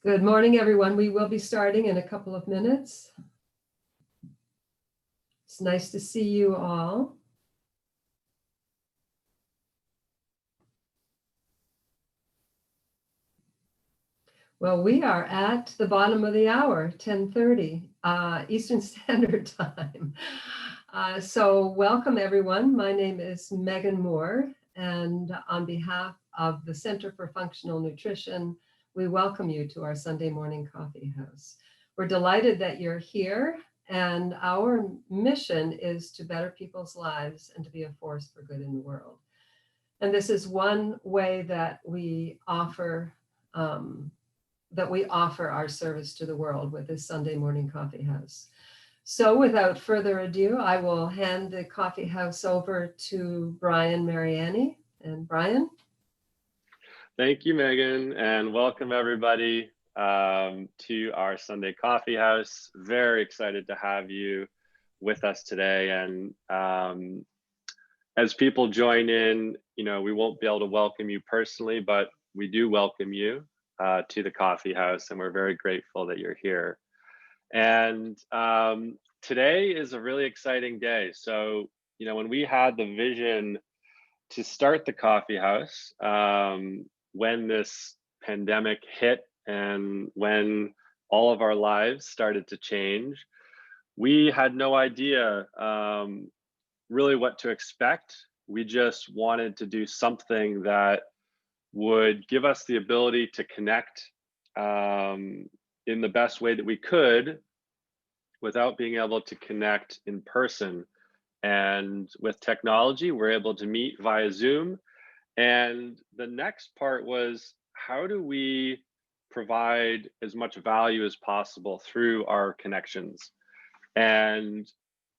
Good morning, everyone. We will be starting in a couple of minutes. It's nice to see you all. Well, we are at the bottom of the hour, 10:30 Eastern Standard Time. So welcome, everyone. My name is Megan Moore, and on behalf of the Center for Functional Nutrition, we welcome you to our Sunday morning coffee house. We're delighted that you're here, and our mission is to better people's lives and to be a force for good in the world. And this is one way that we offer our service to the world with this Sunday morning coffee house. So without further ado, I will hand the coffee house over to Brian Mariani. And Brian? Thank you, Megan, and welcome everybody to our Sunday coffee house. Very excited to have you with us today. And as people join in, we won't be able to welcome you personally, but we do welcome you to the coffee house, and we're very grateful that you're here. And today is a really exciting day. So, when we had the vision to start the coffee house, when this pandemic hit and when all of our lives started to change, we had no idea really what to expect. We just wanted to do something that would give us the ability to connect in the best way that we could without being able to connect in person. And with technology, we're able to meet via Zoom. And the next part was, how do we provide as much value as possible through our connections? And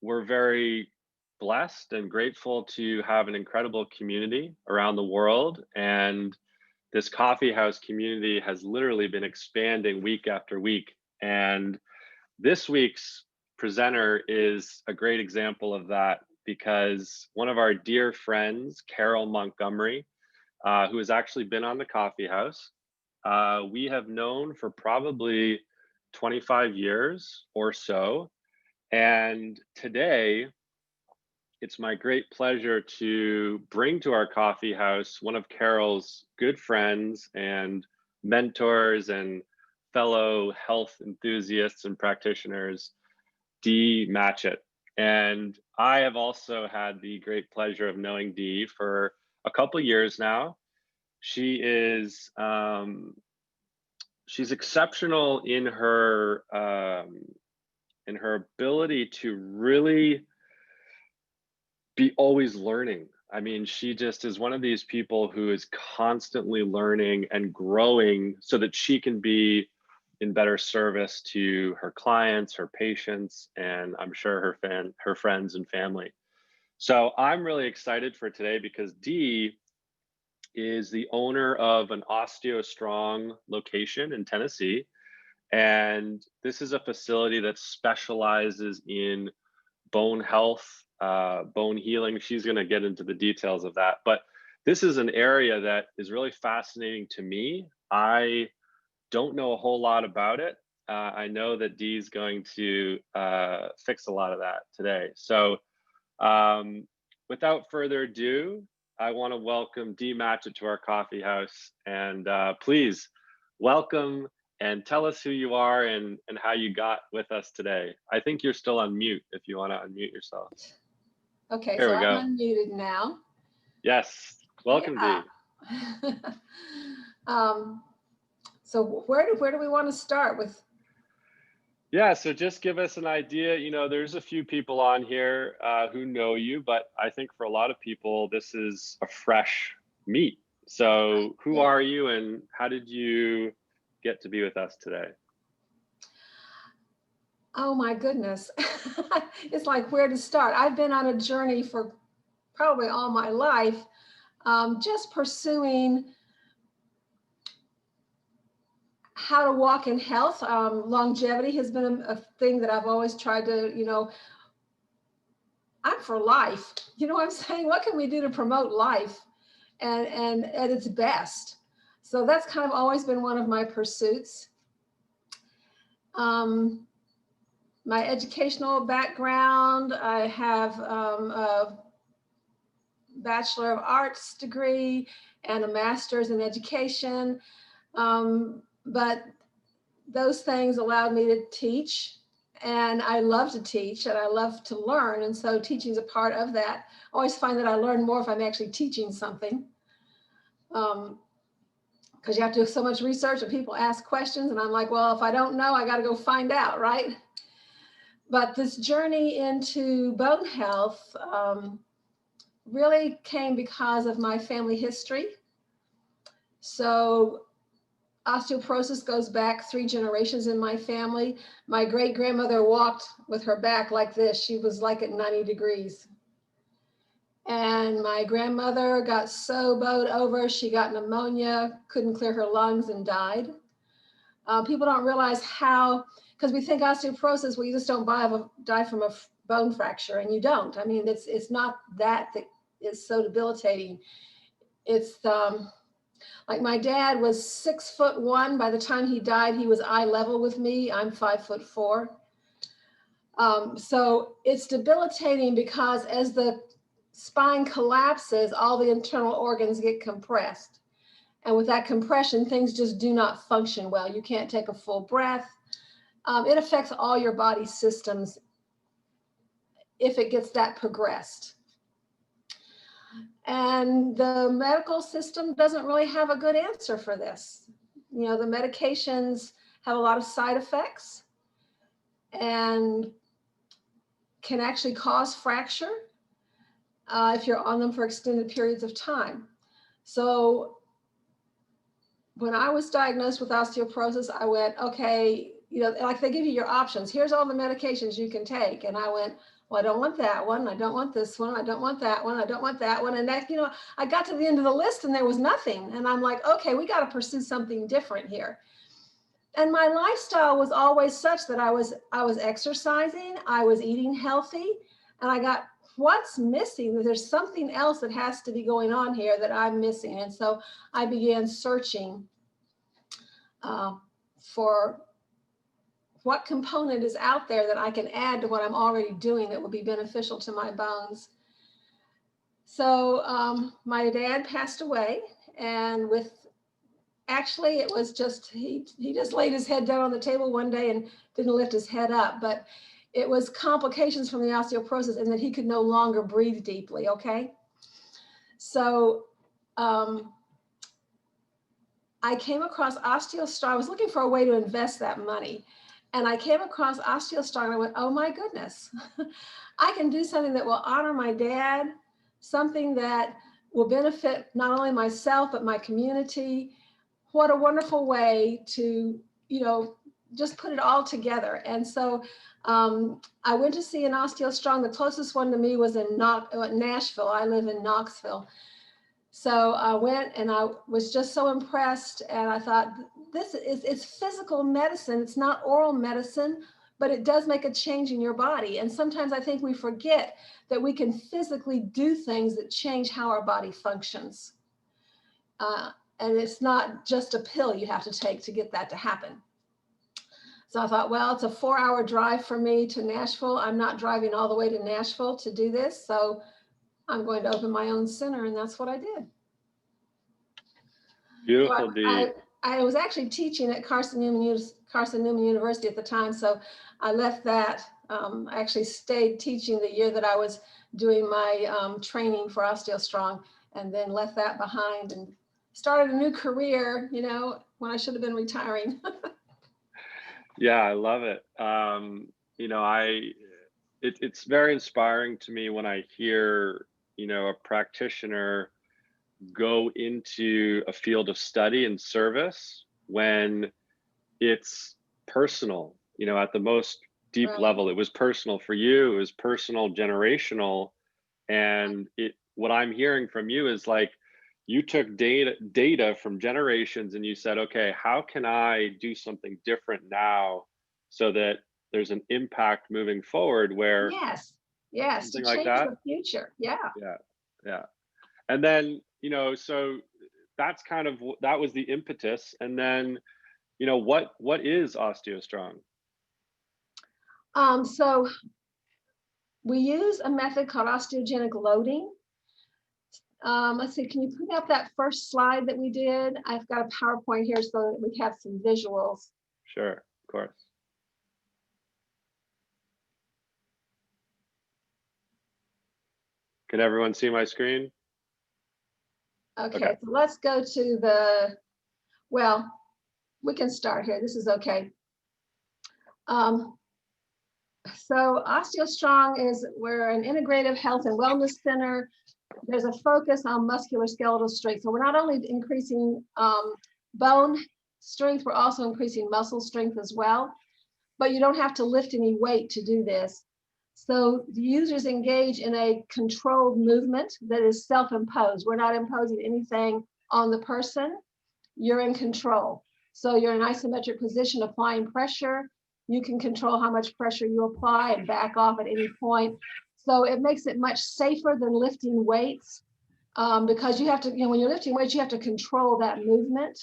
we're very blessed and grateful to have an incredible community around the world. And this coffee house community has literally been expanding week after week. And this week's presenter is a great example of that, because one of our dear friends, Carol Montgomery, who has actually been on the coffee house, we have known for probably 25 years or so. And today, it's my great pleasure to bring to our coffee house one of Carol's good friends and mentors and fellow health enthusiasts and practitioners, Dee Matchett. And I have also had the great pleasure of knowing Dee for a couple years now. She is she's exceptional in her ability to really be always learning. I mean, she just is one of these people who is constantly learning and growing so that she can be in better service to her clients, her patients, and I'm sure her friends and family. So I'm really excited for today because Dee is the owner of an OsteoStrong location in Tennessee. And this is a facility that specializes in bone health, bone healing. She's going to get into the details of that. But this is an area that is really fascinating to me. I don't know a whole lot about it. I know that Dee's going to fix a lot of that today. So without further ado, I want to welcome Dee Matchett to our coffee house. And please welcome and tell us who you are and how you got with us today. I think you're still on mute if you want to unmute yourself. Okay, There so we go. I'm unmuted now. Yes, welcome, Yeah. Dee. So where do we want to start with? Yeah, so just give us an idea. There's a few people on here who know you, but I think for a lot of people, this is a fresh meet. So who are you and how did you get to be with us today? Oh my goodness. It's like where to start. I've been on a journey for probably all my life, just pursuing how to walk in health. Longevity has been a thing that I've always tried to, I'm for life. You know what I'm saying? What can we do to promote life and at its best? So that's kind of always been one of my pursuits. My educational background, I have a Bachelor of Arts degree and a master's in education. But those things allowed me to teach, and I love to teach and I love to learn. And so teaching is a part of that. I always find that I learn more if I'm actually teaching something. Because you have to do so much research and people ask questions and I'm like, well, if I don't know, I got to go find out, right? But this journey into bone health really came because of my family history. So osteoporosis goes back 3 generations in my family. My great-grandmother walked with her back like this. She was like at 90 degrees. And my grandmother got so bowed over, she got pneumonia, couldn't clear her lungs and died. People don't realize how, because we think osteoporosis, well, you just don't die from a bone fracture, and you don't. I mean, it's not that is so debilitating. It's like my dad was 6'1". By the time he died, he was eye level with me. I'm 5'4". So it's debilitating because as the spine collapses, all the internal organs get compressed. And with that compression, things just do not function well. You can't take a full breath. It affects all your body systems if it gets that progressed. And the medical system doesn't really have a good answer for this. You know, the medications have a lot of side effects and can actually cause fracture if you're on them for extended periods of time. So when I was diagnosed with osteoporosis, I went, okay, you know, like they give you your options. Here's all the medications you can take. And I went, well, I don't want that one. I don't want this one. I don't want that one. I don't want that one. And that, you know, I got to the end of the list and there was nothing. And I'm like, okay, we got to pursue something different here. And my lifestyle was always such that I was exercising, I was eating healthy, and I got, what's missing? There's something else that has to be going on here that I'm missing. And so I began searching for what component is out there that I can add to what I'm already doing that will be beneficial to my bones. So my dad passed away, and actually it was just, he just laid his head down on the table one day and didn't lift his head up, but it was complications from the osteoporosis and that he could no longer breathe deeply, okay? So I came across OsteoStrong. I was looking for a way to invest that money. And I came across OsteoStrong and I went, oh my goodness, I can do something that will honor my dad, something that will benefit not only myself, but my community. What a wonderful way to, you know, just put it all together. And so I went to see an OsteoStrong. The closest one to me was in Nashville. I live in Knoxville. So I went and I was just so impressed. And I thought, it's physical medicine. It's not oral medicine, but it does make a change in your body. And sometimes I think we forget that we can physically do things that change how our body functions. And it's not just a pill you have to take to get that to happen. So I thought, well, it's a 4-hour drive for me to Nashville. I'm not driving all the way to Nashville to do this. So I'm going to open my own center, and that's what I did. Beautiful, So Dee. I was actually teaching at Carson Newman University at the time. So I left that. I actually stayed teaching the year that I was doing my training for OsteoStrong, and then left that behind and started a new career, you know, when I should have been retiring. Yeah, I love it. You know, it's very inspiring to me when I hear, you know, a practitioner go into a field of study and service when it's personal, you know, at the most deep Right. level. It was personal for you, it was personal, generational. And what I'm hearing from you is like, you took data from generations and you said, okay, how can I do something different now so that there's an impact moving forward where Yes, to something like change that? the future. Yeah. Yeah. And then, you know, so that's that was the impetus. And then, you know, what is OsteoStrong? So we use a method called osteogenic loading. Let's see, can you put up that first slide that we did? I've got a PowerPoint here so that we have some visuals. Sure, of course. Can everyone see my screen? Okay, so let's go to the, well, we can start here. This is okay. So OsteoStrong we're an integrative health and wellness center. There's a focus on musculoskeletal strength. So we're not only increasing bone strength, we're also increasing muscle strength as well. But you don't have to lift any weight to do this. So the users engage in a controlled movement that is self-imposed. We're not imposing anything on the person. You're in control. So you're in an isometric position applying pressure. You can control how much pressure you apply and back off at any point. So it makes it much safer than lifting weights because you have to, when you're lifting weights, you have to control that movement.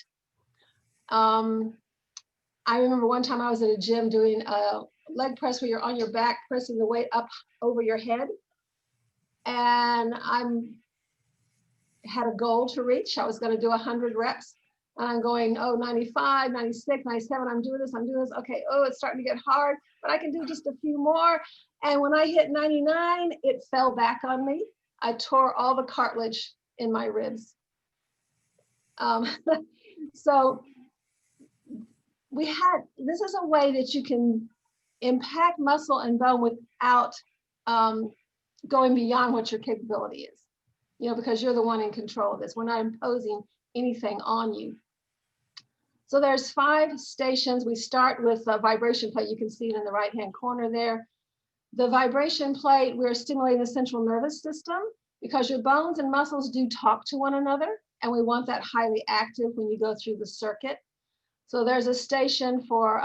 I remember one time I was at a gym doing a leg press where you're on your back, pressing the weight up over your head. And I had a goal to reach. I was going to do 100 reps. And I'm going, oh, 95, 96, 97, I'm doing this. Okay, oh, it's starting to get hard, but I can do just a few more. And when I hit 99, it fell back on me. I tore all the cartilage in my ribs. So this is a way that you can impact muscle and bone without going beyond what your capability is, because you're the one in control of this. We're not imposing anything on you. So there's 5 stations. We start with a vibration plate. You can see it in the right-hand corner there. The vibration plate, we're stimulating the central nervous system because your bones and muscles do talk to one another, and we want that highly active when you go through the circuit. So there's a station for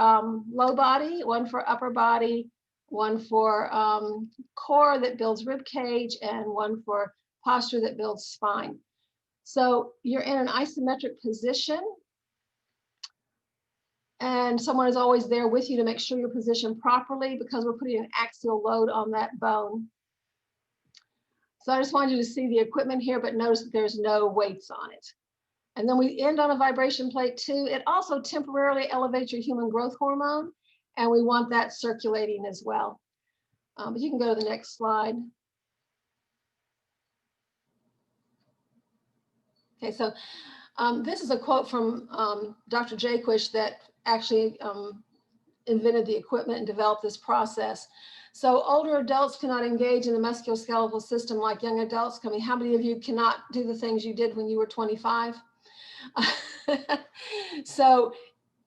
low body, one for upper body, one for core that builds rib cage, and one for posture that builds spine. So you're in an isometric position, and someone is always there with you to make sure you're positioned properly because we're putting an axial load on that bone. So I just wanted you to see the equipment here, but notice that there's no weights on it. And then we end on a vibration plate too. It also temporarily elevates your human growth hormone, and we want that circulating as well. But you can go to the next slide. Okay, so this is a quote from Dr. Jaquish that actually invented the equipment and developed this process. So older adults cannot engage in the musculoskeletal system like young adults. I mean, how many of you cannot do the things you did when you were 25? So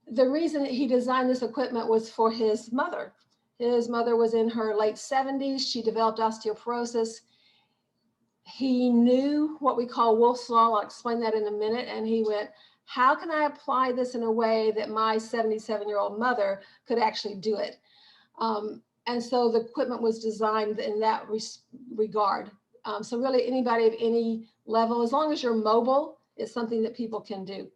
the reason that he designed this equipment was for his mother. His mother was in her late 70s. She developed osteoporosis. He knew what we call Wolff's Law. I'll explain that in a minute. And he went, how can I apply this in a way that my 77-year-old mother could actually do it? And so the equipment was designed in that regard. So really anybody of any level, as long as you're mobile, is something that people can do.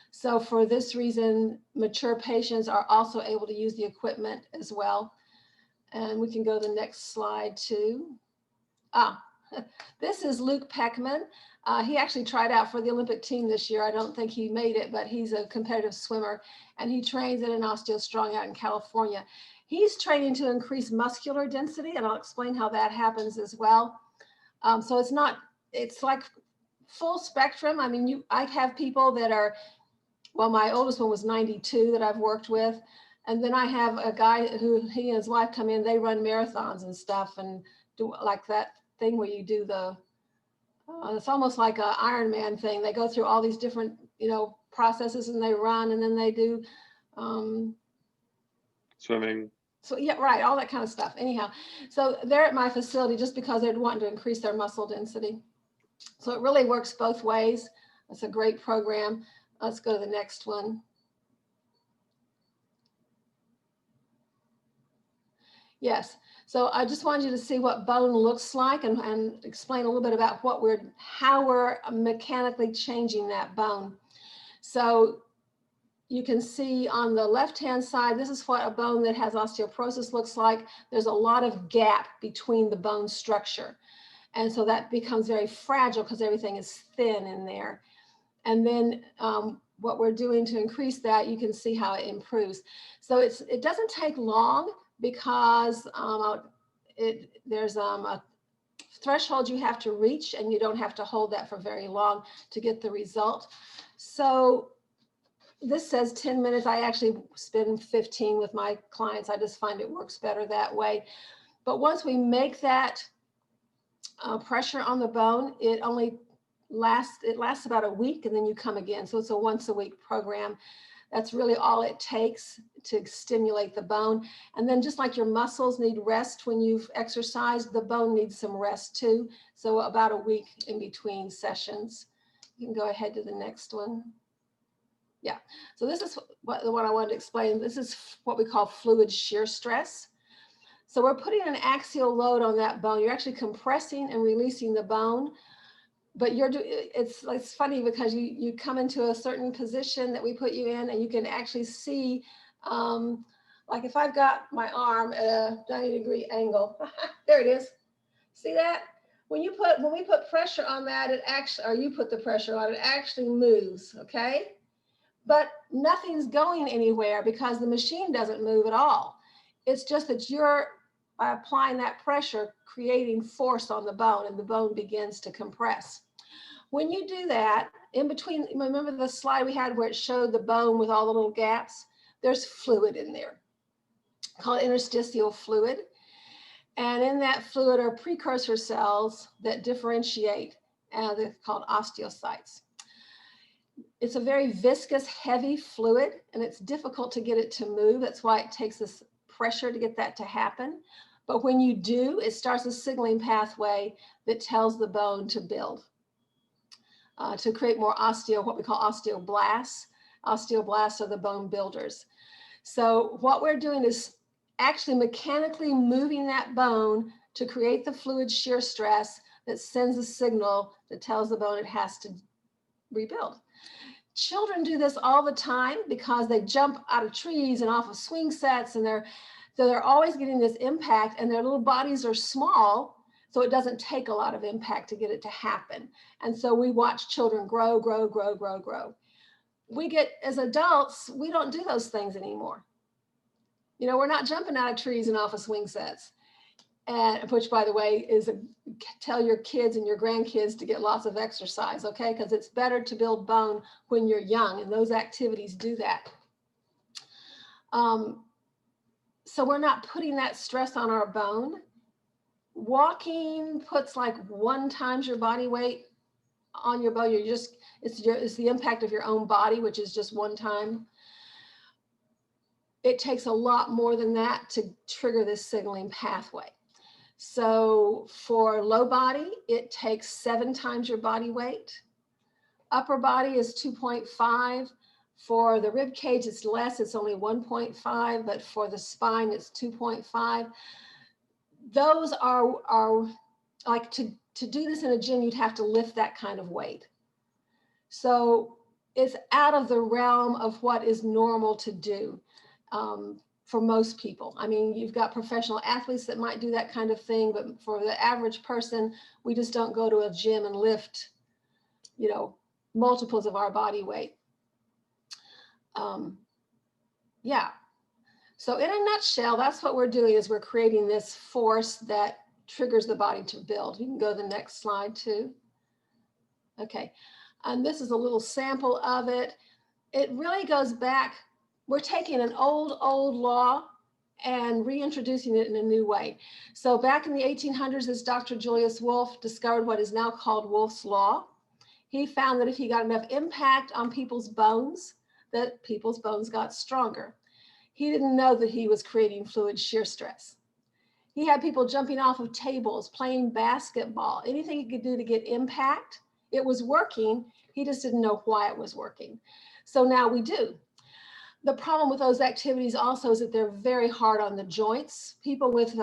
So for this reason, mature patients are also able to use the equipment as well. And we can go to the next slide too. This is Luke Peckman. He actually tried out for the Olympic team this year. I don't think he made it, but he's a competitive swimmer, and he trains at an OsteoStrong out in California. He's training to increase muscular density, and I'll explain how that happens as well. So it's like full spectrum. I mean, I have people that are, well, my oldest one was 92 that I've worked with. And then I have a guy who he and his wife come in, they run marathons and stuff and do like that thing where you do it's almost like an Ironman thing. They go through all these different, processes and they run and then they do swimming. So yeah, right, all that kind of stuff. Anyhow, so they're at my facility just because they're wanting to increase their muscle density. So it really works both ways. It's a great program. Let's go to the next one. Yes, so I just wanted you to see what bone looks like and explain a little bit about how we're mechanically changing that bone. So you can see on the left-hand side, this is what a bone that has osteoporosis looks like. There's a lot of gap between the bone structure. And so that becomes very fragile because everything is thin in there. And then what we're doing to increase that, you can see how it improves. So it doesn't take long because there's a threshold you have to reach, and you don't have to hold that for very long to get the result. So this says 10 minutes. I actually spend 15 with my clients. I just find it works better that way. But once we make that pressure on the bone, it lasts about a week, and then you come again. So it's a once a week program. That's really all it takes to stimulate the bone. And then just like your muscles need rest when you've exercised, the bone needs some rest too. So about a week in between sessions. You can go ahead to the next one. Yeah, so this is what I wanted to explain. This is what we call fluid shear stress. So we're putting an axial load on that bone. You're actually compressing and releasing the bone. But it's funny because you come into a certain position that we put you in, and you can actually see, like if I've got my arm at a 90-degree angle, there it is. See that? When we put pressure on that, you put the pressure on, it actually moves, okay? But nothing's going anywhere because the machine doesn't move at all. It's just that you're, by applying that pressure, creating force on the bone, and the bone begins to compress. When you do that, in between, remember the slide we had where it showed the bone with all the little gaps? There's fluid in there called interstitial fluid. And in that fluid are precursor cells that differentiate, and they're called osteocytes. It's a very viscous, heavy fluid, and it's difficult to get it to move. That's why it takes this pressure to get that to happen. But when you do, it starts a signaling pathway that tells the bone to build, to create more what we call osteoblasts. Osteoblasts are the bone builders. So what we're doing is actually mechanically moving that bone to create the fluid shear stress that sends a signal that tells the bone it has to rebuild. Children do this all the time because they jump out of trees and off of swing sets, and they're always getting this impact, and their little bodies are small, so it doesn't take a lot of impact to get it to happen. And so we watch children grow, grow, grow, grow, grow. As adults, we don't do those things anymore. You know, we're not jumping out of trees and off of swing sets, and which, by the way, tell your kids and your grandkids to get lots of exercise, okay? Because it's better to build bone when you're young, and those activities do that. So we're not putting that stress on our bone. Walking puts like 1 times your body weight on your bone. It's the impact of your own body, which is just 1 time. It takes a lot more than that to trigger this signaling pathway. So for low body, it takes 7 times your body weight. Upper body is 2.5. For the rib cage, it's less, it's only 1.5, but for the spine, it's 2.5. Those are like to do this in a gym, you'd have to lift that kind of weight. So it's out of the realm of what is normal to do for most people. I mean, you've got professional athletes that might do that kind of thing, but for the average person, we just don't go to a gym and lift, you know, multiples of our body weight. Yeah. So in a nutshell, that's what we're doing, is we're creating this force that triggers the body to build. You can go to the next slide too. Okay. And this is a little sample of it. It really goes back. We're taking an old law and reintroducing it in a new way. So back in the 1800s, this Dr. Julius Wolff discovered what is now called Wolff's Law. He found that if he got enough impact on people's bones, that people's bones got stronger. He didn't know that he was creating fluid shear stress. He had people jumping off of tables, playing basketball, anything he could do to get impact. It was working. He just didn't know why it was working. So now we do. The problem with those activities also is that they're very hard on the joints. People with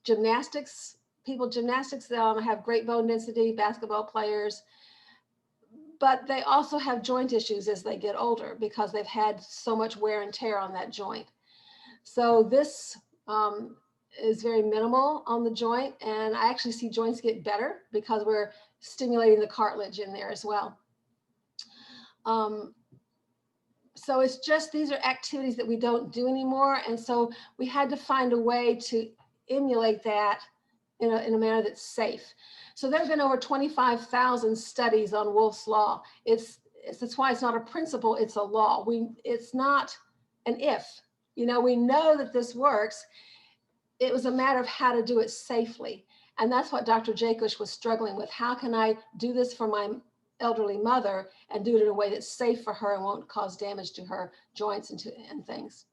gymnastics have great bone density, basketball players, but they also have joint issues as they get older because they've had so much wear and tear on that joint. So this is very minimal on the joint, and I actually see joints get better because we're stimulating the cartilage in there as well. So it's just, these are activities that we don't do anymore. And so we had to find a way to emulate that in a manner that's safe. So there have been over 25,000 studies on Wolff's Law. That's why it's not a principle, it's a law. It's not an if. You know, we know that this works. It was a matter of how to do it safely. And that's what Dr. Jakush was struggling with. How can I do this for my elderly mother and do it in a way that's safe for her and won't cause damage to her joints and things.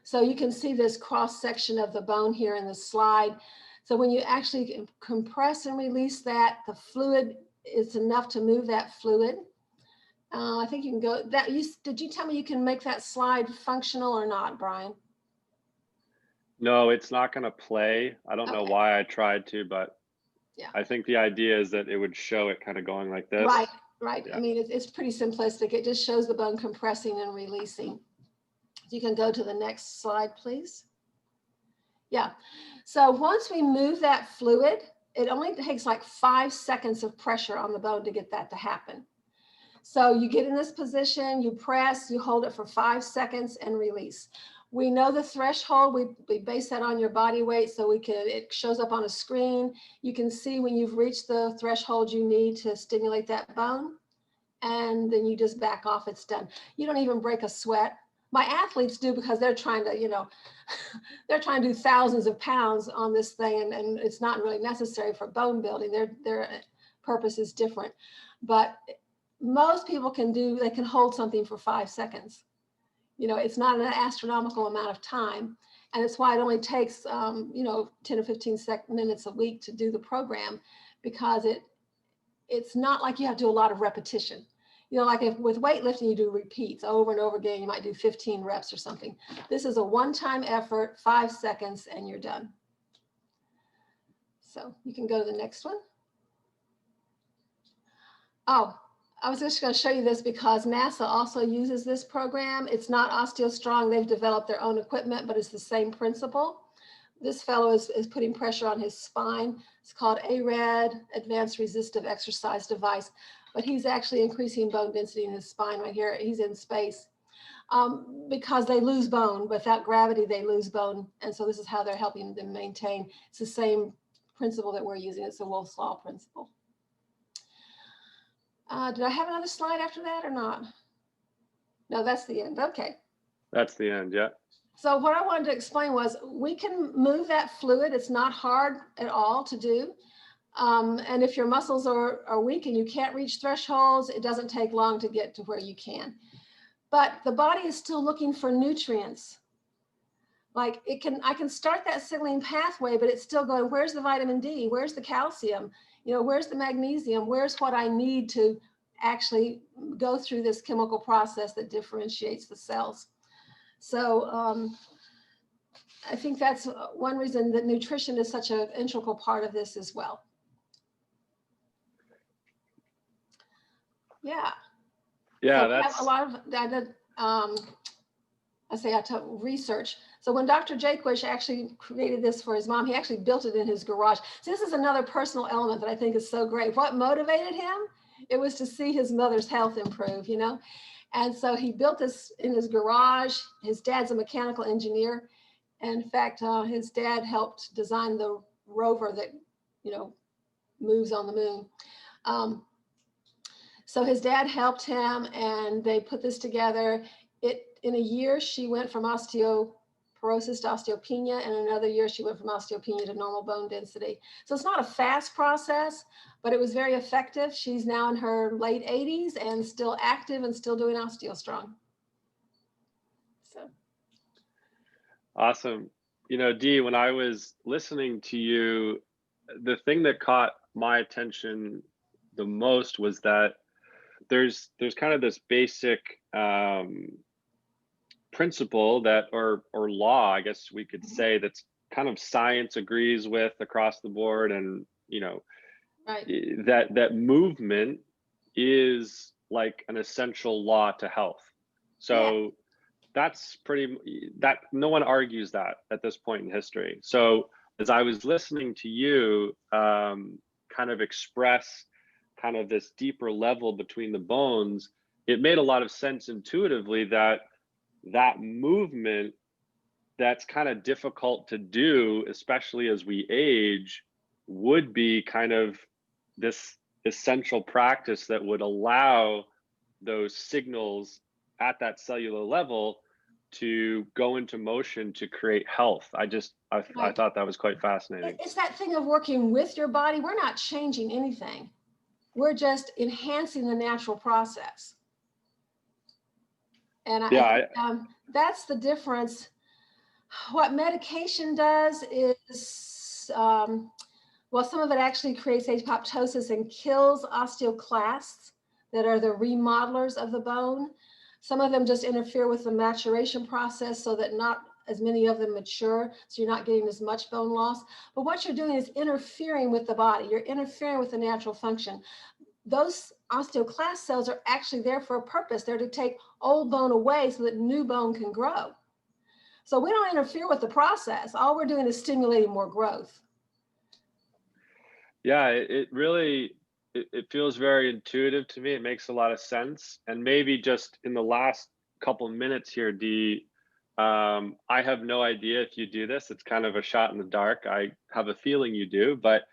So you can see this cross section of the bone here in the slide. So when you actually compress and release that, the fluid is enough to move that fluid. I think you can go, did you tell me you can make that slide functional or not, Brian? No, it's not going to play. I don't know why I tried to, but yeah, I think the idea is that it would show it kind of going like this. Right. Yeah. I mean, it's pretty simplistic. It just shows the bone compressing and releasing. You can go to the next slide, please. Yeah. So once we move that fluid, it only takes like 5 seconds of pressure on the bone to get that to happen. So you get in this position, you press, you hold it for 5 seconds and release. We know the threshold, we base that on your body weight, so it shows up on a screen. You can see when you've reached the threshold you need to stimulate that bone, and then you just back off, it's done. You don't even break a sweat. My athletes do because they're trying to, you know, they're trying to do thousands of pounds on this thing, and it's not really necessary for bone building. Their purpose is different. But most people they can hold something for 5 seconds. You know, it's not an astronomical amount of time. And it's why it only takes, you know, 10 or 15 minutes a week to do the program, because it's not like you have to do a lot of repetition. You know, like if with weightlifting, you do repeats over and over again, you might do 15 reps or something. This is a one-time effort, 5 seconds, and you're done. So you can go to the next one. Oh, I was just going to show you this because NASA also uses this program. It's not OsteoStrong. They've developed their own equipment, but it's the same principle. This fellow is putting pressure on his spine. It's called ARED, Advanced Resistive Exercise Device, but he's actually increasing bone density in his spine right here. He's in space because they lose bone. Without gravity, they lose bone. And so this is how they're helping them maintain. It's the same principle that we're using. It's a Wolff's Law principle. Did I have another slide after that or not? No, that's the end. Okay. That's the end, yeah. So what I wanted to explain was we can move that fluid. It's not hard at all to do. And if your muscles are weak and you can't reach thresholds, it doesn't take long to get to where you can. But the body is still looking for nutrients. Like I can start that signaling pathway, but it's still going, where's the vitamin D? Where's the calcium? You know, where's the magnesium? Where's what I need to actually go through this chemical process that differentiates the cells? So I think that's one reason that nutrition is such an integral part of this as well. Yeah. Yeah, so that's a lot of I took research. So when Dr. Jakush actually created this for his mom, he actually built it in his garage. So this is another personal element that I think is so great. What motivated him? It was to see his mother's health improve, you know? And so he built this in his garage. His dad's a mechanical engineer. And in fact, his dad helped design the rover that, you know, moves on the moon. So his dad helped him and they put this together. In a year, she went from osteoporosis to osteopenia, and in another year, she went from osteopenia to normal bone density. So it's not a fast process, but it was very effective. She's now in her late 80s and still active and still doing OsteoStrong. So. Awesome. You know, Dee, when I was listening to you, the thing that caught my attention the most was that there's kind of this basic principle that or law, I guess we could say, that's kind of science agrees with across the board, and you know, right, that movement is like an essential law to health. So that's that no one argues that at this point in history. So as I was listening to you kind of express kind of this deeper level between the bones, it made a lot of sense intuitively that that movement that's kind of difficult to do, especially as we age, would be kind of this essential practice that would allow those signals at that cellular level to go into motion to create health. I thought that was quite fascinating. It's that thing of working with your body. We're not changing anything. We're just enhancing the natural process. And that's the difference. What medication does is, well, some of it actually creates apoptosis and kills osteoclasts that are the remodelers of the bone. Some of them just interfere with the maturation process so that not as many of them mature, so you're not getting as much bone loss. But what you're doing is interfering with the body. You're interfering with the natural function. Those osteoclast cells are actually there for a purpose. They're to take old bone away so that new bone can grow. So we don't interfere with the process. All we're doing is stimulating more growth. Yeah, it really, it feels very intuitive to me. It makes a lot of sense. And maybe just in the last couple minutes here, Dee, I have no idea if you do this. It's kind of a shot in the dark. I have a feeling you do, but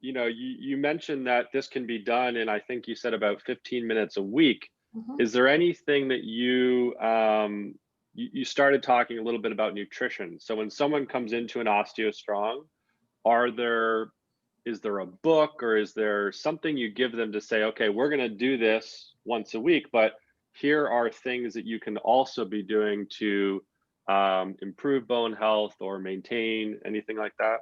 you know, you mentioned that this can be done in, I think you said about 15 minutes a week. Mm-hmm. Is there anything that you started talking a little bit about nutrition? So when someone comes into an OsteoStrong, is there a book or is there something you give them to say, okay, we're going to do this once a week, but here are things that you can also be doing to improve bone health or maintain, anything like that?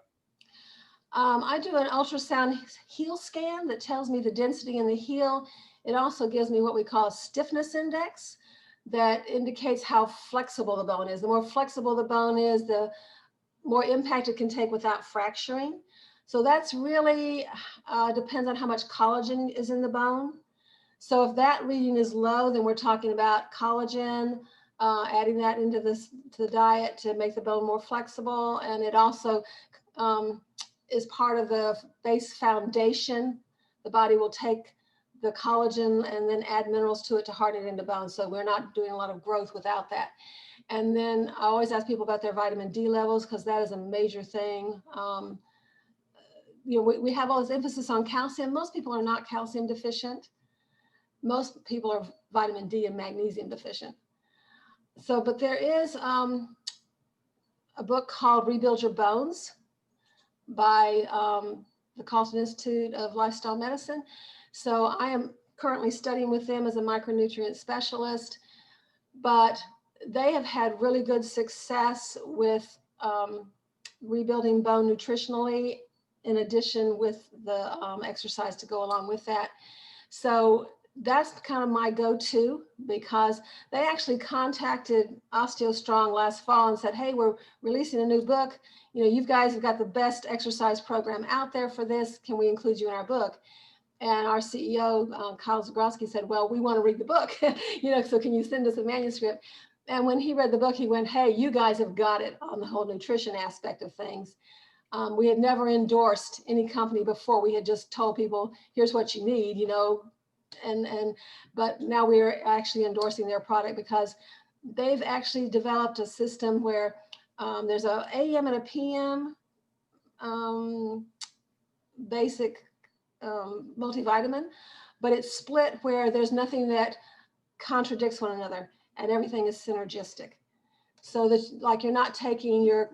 I do an ultrasound heel scan that tells me the density in the heel. It also gives me what we call a stiffness index that indicates how flexible the bone is. The more flexible the bone is, the more impact it can take without fracturing. So that's really depends on how much collagen is in the bone. So if that reading is low, then we're talking about collagen, adding that into to the diet to make the bone more flexible. And it also is part of the base foundation. The body will take the collagen and then add minerals to it to harden it into bone. So we're not doing a lot of growth without that. And then I always ask people about their vitamin D levels because that is a major thing. You know, we have all this emphasis on calcium. Most people are not calcium deficient. Most people are vitamin D and magnesium deficient. So, but there is a book called Rebuild Your Bones by the Calton Institute of Lifestyle Medicine. So I am currently studying with them as a micronutrient specialist, but they have had really good success with rebuilding bone nutritionally, in addition with the exercise to go along with that. So that's kind of my go-to, because they actually contacted OsteoStrong last fall and said, hey, we're releasing a new book. You know, you guys have got the best exercise program out there for this. Can we include you in our book? And our CEO, Kyle Zagrodzky, said, well, we want to read the book, you know, so can you send us a manuscript? And when he read the book, he went, hey, you guys have got it on the whole nutrition aspect of things. We had never endorsed any company before. We had just told people, here's what you need, you know, but now we're actually endorsing their product because they've actually developed a system where there's a AM and a PM basic multivitamin, but it's split where there's nothing that contradicts one another and everything is synergistic. So that, like, you're not taking your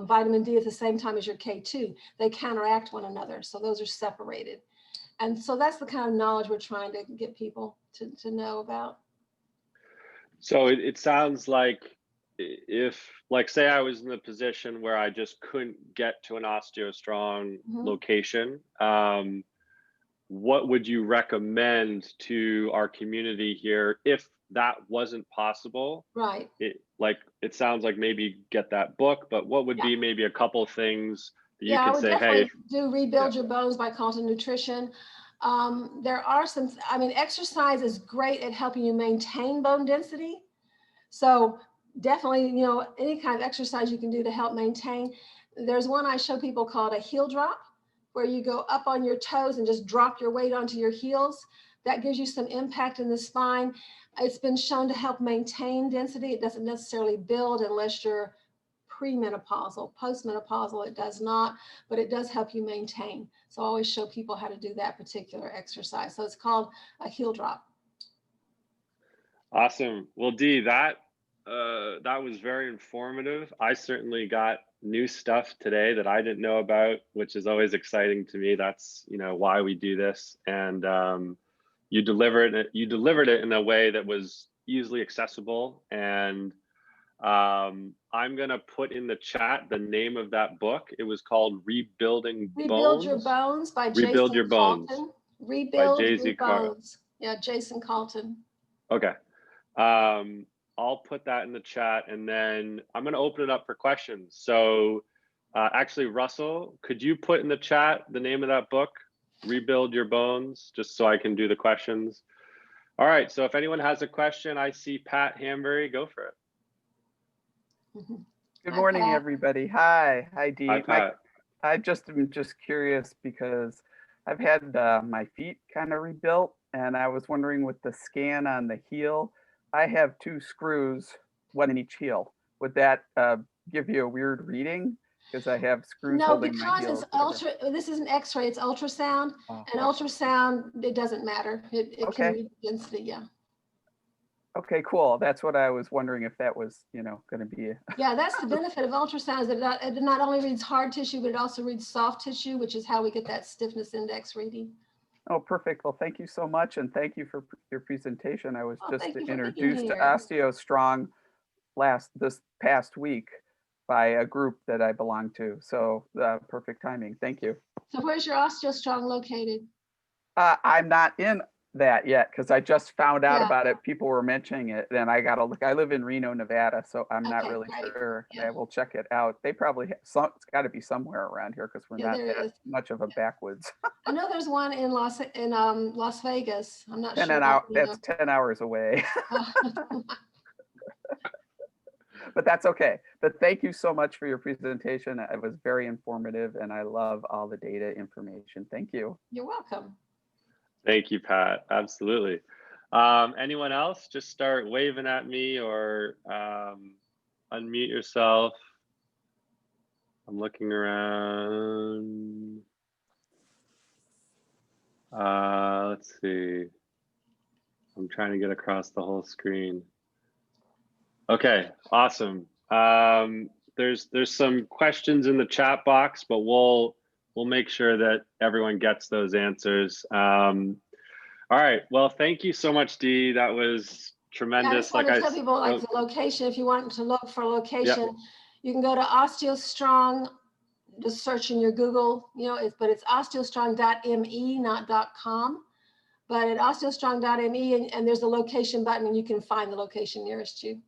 vitamin D at the same time as your K2, they counteract one another. So those are separated. And so that's the kind of knowledge we're trying to get people to know about. So it sounds like if, like, say I was in the position where I just couldn't get to an OsteoStrong location, what would you recommend to our community here if that wasn't possible? Right. It sounds like maybe get that book, but what would be maybe a couple things that you could say, hey, do Rebuild Your Bones by Calton Nutrition. There are some, I mean, exercise is great at helping you maintain bone density. So definitely, you know, any kind of exercise you can do to help maintain. There's one I show people called a heel drop, where you go up on your toes and just drop your weight onto your heels. That gives you some impact in the spine. It's been shown to help maintain density. It doesn't necessarily build unless you're premenopausal. Postmenopausal, it does not, but it does help you maintain. So I always show people how to do that particular exercise. So it's called a heel drop. Awesome. Well, Dee, that was very informative. I certainly got new stuff today that I didn't know about, which is always exciting to me. That's, you know, why we do this. And you delivered it in a way that was easily accessible. And I'm gonna put in the chat the name of that book. It was called Rebuilding Rebuild Bones. Your Bones by Rebuild Jason Your Bones. Calton. Rebuild by Your Jay-Z Carr. Bones. Yeah, Jason Calton. Okay. I'll put that in the chat, and then I'm going to open it up for questions. So actually, Russell, could you put in the chat the name of that book, Rebuild Your Bones, just so I can do the questions? All right. So if anyone has a question, I see Pat Hambury. Go for it. Good morning, everybody. Hi, Dee. Hi, Pat. I'm just curious because I've had my feet kind of rebuilt, and I was wondering with the scan on the heel, I have 2 screws, one in each heel. Would that give you a weird reading? Because I have screws holding my heel. No, because it's this is an X-ray, it's ultrasound. And ultrasound, it doesn't matter. It Okay. can read density, yeah. Okay, cool. That's what I was wondering, if that was, you know, going to be. Yeah, that's the benefit of ultrasound, is that it not only reads hard tissue, but it also reads soft tissue, which is how we get that stiffness index reading. Oh, perfect. Well, thank you so much. And thank you for your presentation. I was just thank you for introduced to being here. OsteoStrong this past week by a group that I belong to. So perfect timing. Thank you. So where's your OsteoStrong located? I'm not in that yet because I just found out Yeah. about it. People were mentioning it, and I got to look. I live in Reno, Nevada, so I'm not Okay, really great. sure. Yeah. I will check it out. They probably have some. It's got to be somewhere around here because we're Yeah, not there that is. much of a backwoods. I know there's one in Las Vegas. I'm not 10 sure. an hour. That's 10 hours away. But that's okay. But thank you so much for your presentation. It was very informative, and I love all the data information. Thank you. You're welcome. Thank you, Pat. Absolutely. Anyone else? Just start waving at me or unmute yourself. I'm looking around. Let's see. I'm trying to get across the whole screen. Okay, awesome. There's some questions in the chat box, but we'll make sure that everyone gets those answers. All right. Well, thank you so much, Dee. That was tremendous. Yeah, I just want to tell people, like, the location. If you want to look for a location, you can go to OsteoStrong. Just search in your Google. You know, it's OsteoStrong.me, not .com. But at OsteoStrong.me, and there's a location button, and you can find the location nearest you.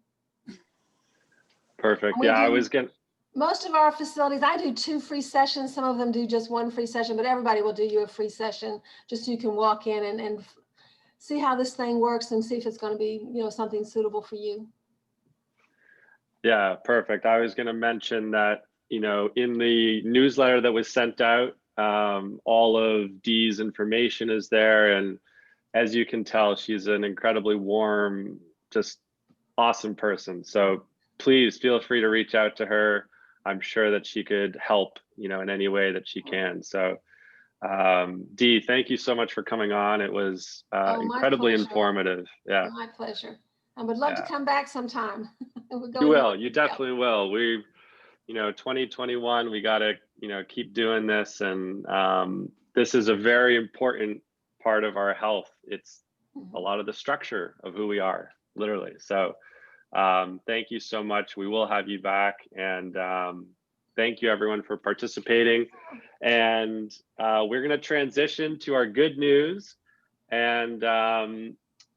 Perfect. Yeah, I was gonna. Most of our facilities, I do 2 free sessions. Some of them do just 1 free session, but everybody will do you a free session just so you can walk in and see how this thing works and see if it's going to be, you know, something suitable for you. Yeah, perfect. I was going to mention that, you know, in the newsletter that was sent out, all of Dee's information is there. And as you can tell, she's an incredibly warm, just awesome person. So please feel free to reach out to her. I'm sure that she could help, you know, in any way that she can. So Dee, thank you so much for coming on. It was incredibly informative. Yeah. My pleasure. I would love to come back sometime. You will, you definitely will. We, you know, 2021, we got to, you know, keep doing this. And this is a very important part of our health. It's a lot of the structure of who we are, literally. So thank you so much. We will have you back. And thank you everyone for participating. And we're going to transition to our good news. And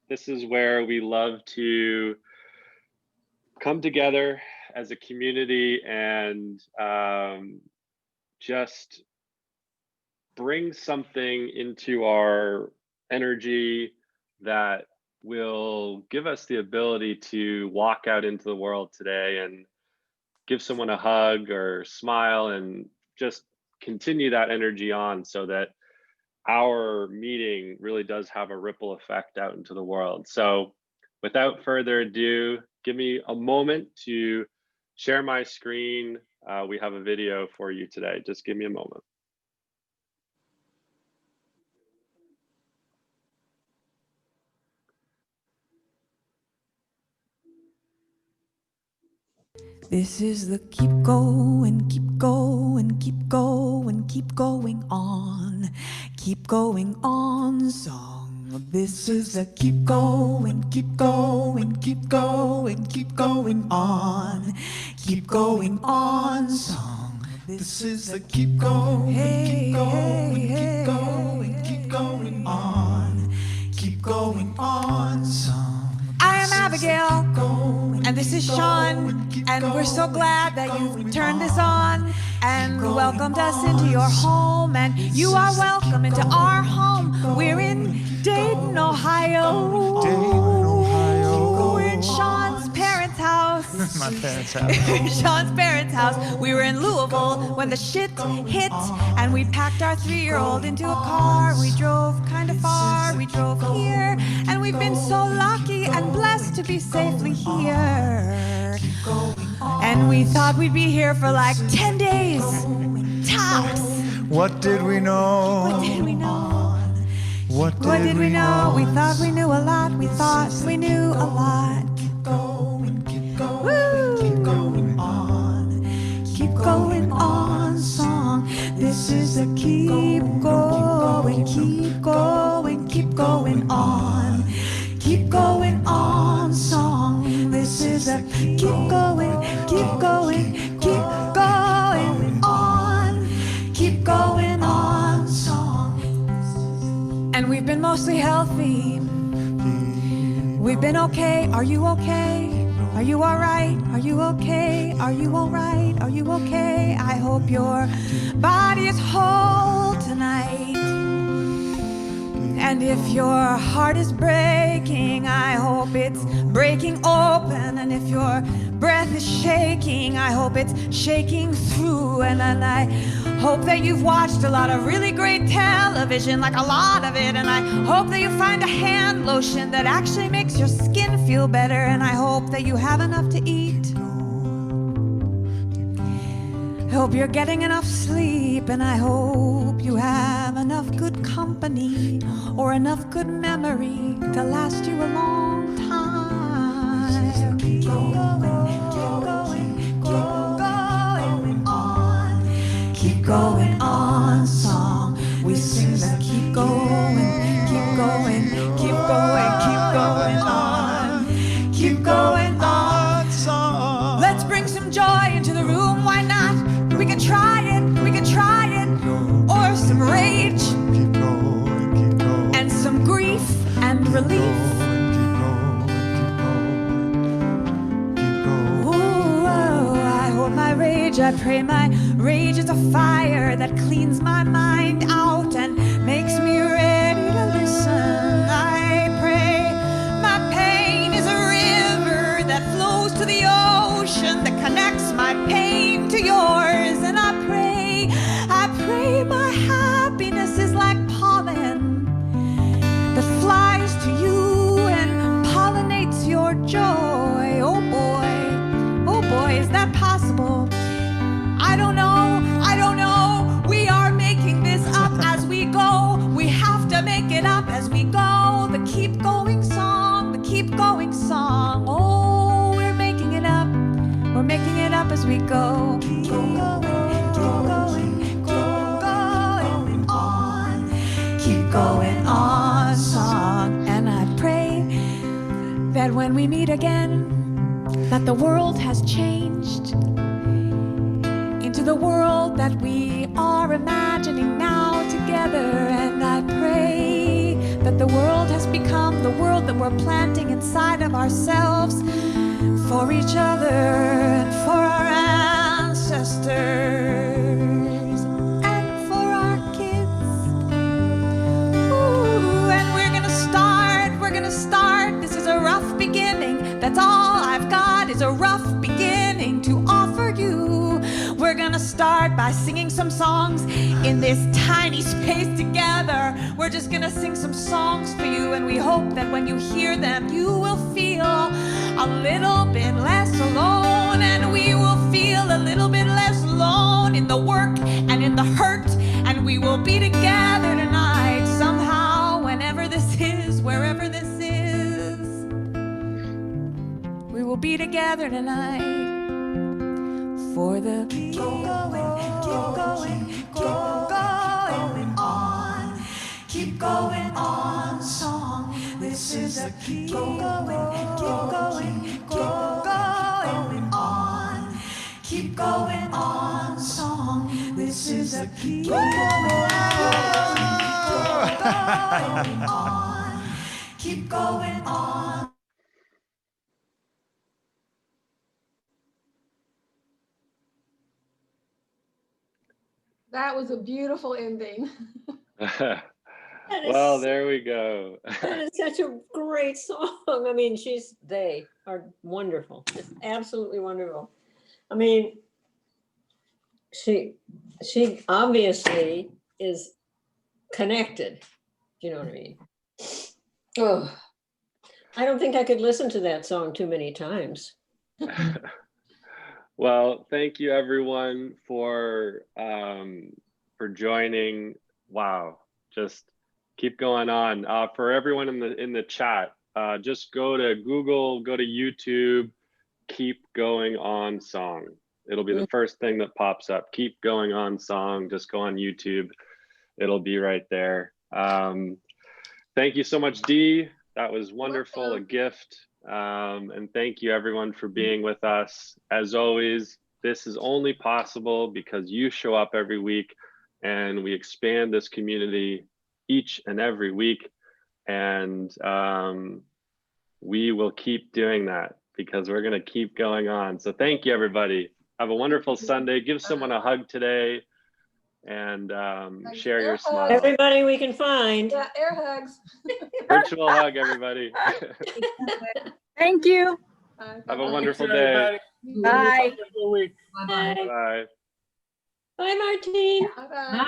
this is where we love to come together as a community and just bring something into our energy that will give us the ability to walk out into the world today and give someone a hug or smile and just continue that energy on, so that our meeting really does have a ripple effect out into the world. So without further ado, give me a moment to share my screen. We have a video for you today. Just give me a moment. This is the keep going, keep going, keep going, keep going on song. This is the keep going, keep going, keep going, keep going on song. This is the keep going, keep going, keep going, keep going on song. I am Abigail, and this is Sean, and we're so glad that you've turned this on and welcomed us into your home, and you are welcome into our home. We're in Dayton, Ohio. We're in Sean's parents' house. My parents' house. Sean's parents' house. We were in Louisville when the shit hit, and we packed our 3-year-old into a car. We drove kind of far. We drove here, and we've been so lucky and blessed to be safely here. And we thought we'd be here for like 10 days, tops. What did we know? What did we know? What did we know? We thought we knew a lot. We thought we knew a lot. Keep going, keep going, Woo! keep going on. Keep going on song. This is a keep going, keep going, keep going on. Keep going on song. This is a keep going, keep going, keep going on. Keep going on song. And we've been mostly healthy. We've been okay. Are you okay? Are you all right? Are you okay? Are you all right? Are you okay? I hope your body is whole tonight. And if your heart is breaking, I hope it's breaking open. And if your breath is shaking, I hope it's shaking through. And I hope that you've watched a lot of really great television, like a lot of it. And I hope that you find a hand lotion that actually makes your skin feel better. And I hope that you have enough to eat. I hope you're getting enough sleep, and I hope you have enough good company or enough good memory to last you a long time. Keep going, keep going, keep going on. Keep going on song. We sing the keep going, keep going, keep going, keep going on. Keep going on song. Let's bring some joy into the room, why not? We can try it, or some rage, and some grief and relief. Ooh, I hope my rage, I pray my rage is a fire that cleans my mind out and makes me ready to listen. I pray my pain is a river that flows to the ocean, that connects my pain to yours. And I pray my happiness is like pollen that flies to you and pollinates your joy. Oh boy, is that possible? I don't know. We are making this up as we go. We have to make it up as we go. The keep going song, the keep going song. Oh, we're making it up. We're making it up as we go. Keep going on. Keep going on song. And I pray that when we meet again, that the world has changed into the world that we are imagining now together. And I pray that the world has become the world that we're planting inside of ourselves, for each other and for our ancestors and for our kids That's all I've got is a rough beginning to offer you. We're gonna start by singing some songs in this tiny space together. We're just gonna sing some songs for you, and we hope that when you hear them, you will feel a little bit less alone, and we will feel a little bit less alone in the work and in the hurt, and we will be together tonight somehow, whenever this is, wherever this is. We will be together tonight for the keep going on, keep going on song. This is a keep going on, keep going on song. This is a keep going on, keep going on. That was a beautiful ending. Well, there we go. That is such a great song. I mean, they are wonderful. It's absolutely wonderful. I mean, she obviously is connected. Do you know what I mean? Oh, I don't think I could listen to that song too many times. Well, thank you everyone for joining. Wow, just keep going on. For everyone in the chat, just go to Google, go to YouTube, keep going on song. It'll be the first thing that pops up. Keep going on song. Just go on YouTube. It'll be right there. Thank you so much, Dee. That was wonderful, a gift. And thank you everyone for being with us. As always, this is only possible because you show up every week and we expand this community each and every week. And we will keep doing that because we're gonna keep going on. So thank you everybody. Have a wonderful Sunday. Give someone a hug today and share your smile. Everybody we can find. Yeah, air hugs. Virtual hug, everybody. Thank you. Have a wonderful day. Bye. Bye-bye. Bye. Bye, Martine. Bye-bye.